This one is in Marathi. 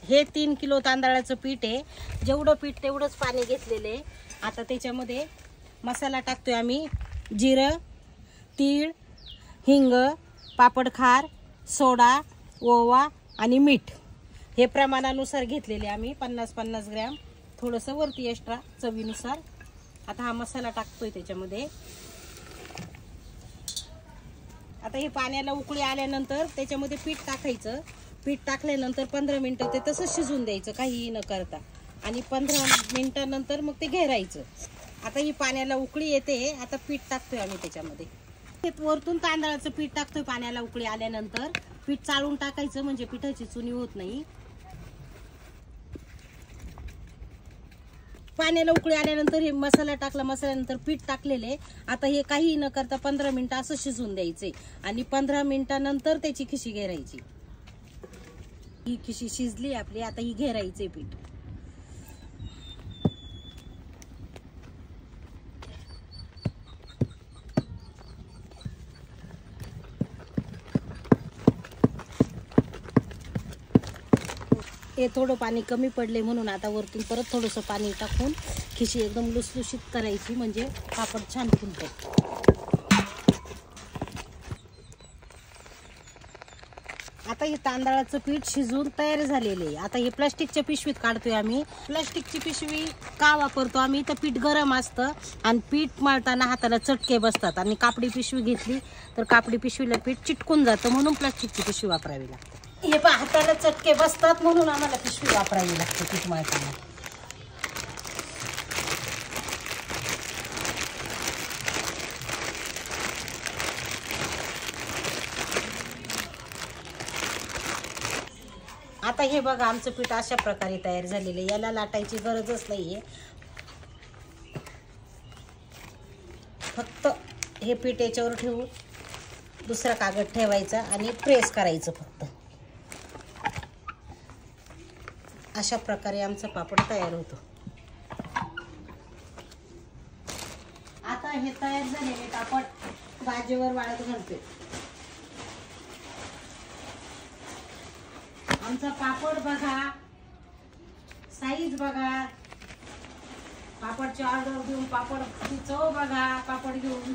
हे 3 किलो तांदळाचं पीठ आहे। जेवढं पीठ तेवढंच पाणी घेतलेलं आहे। आता त्याच्यामध्ये मसाला टाकतोय आम्ही। जिरं, तीळ, हिंग, पापड खार, सोडा, ओवा आणि मीठ हे प्रमाणानुसार घेतलेले आम्ही 50-50 ग्रॅम, थोडंसं वरती एक्स्ट्रा चवीनुसार। आता हा मसाला टाकतोय त्याच्यामध्ये। आता हे पाण्याला उकळी आल्यानंतर त्याच्यामध्ये पीठ टाकायचं। पीठ टाकल्यानंतर 15 मिनिटं ते तसंच शिजून द्यायचं काहीही न करता, आणि 15 मिनिटानंतर मग ते घेरायचं। आता ही पाण्याला उकळी येते। आता पीठ टाकतोय आम्ही त्याच्यामध्ये। वरतून तांदळाचं पीठ टाकतोय पाण्याला उकळी आल्यानंतर। पीठ चाळून टाकायचं म्हणजे पिठाची चुनी होत नाही। पाण्याला उकळी आल्यानंतर हे मसाला टाकला, मसाल्यानंतर पीठ टाकलेले। आता हे काही न करता 15 मिनिटं असं शिजून द्यायचे, आणि 15 मिनिटानंतर त्याची खिशी घेरायची। ही खिशी शिजली आपली। आता ही घेरायचे पीठ। हे थोडं पाणी कमी पडले म्हणून आता वरतून परत थोडंसं पाणी टाकून खिशी एकदम लुसलुशीत करायची, म्हणजे पापड छान फुलतात। आता हे तांदळाचं पीठ शिजून तयार झालेले आहे। आता हे प्लास्टिकच्या पिशवीत काढतोय आम्ही। प्लास्टिकची पिशवी का वापरतो आम्ही, तर पीठ गरम असतं आणि पीठ मळताना हाताला चटके बसतात, आणि कापडी पिशवी घेतली तर कापडी पिशवीला पीठ चिटकून जातं, म्हणून प्लास्टिकची पिशवी वापरावी लागते। हे पहा, हाताला चटके बसतात म्हणून आम्हाला पिशवी वापरावी लागते पीठ मळताना। आता हे बघा, आमचं पीठ अशा प्रकारे तयार झालेलं आहे। याला लाटायची गरजच नाहीये। फक्त हे पीठ याच्यावर ठेवून दुसरा कागद ठेवायचा आणि प्रेस करायचं फक्त। अशा प्रकारे आमचा पापड तयार होतो। आता हे तयार झालेले पापड भाजीवर वाळत घालते। आमचा पापड बघा, साईज बघा, पापडची ऑर्डर देऊन पापड चव बघा, पापड घेऊन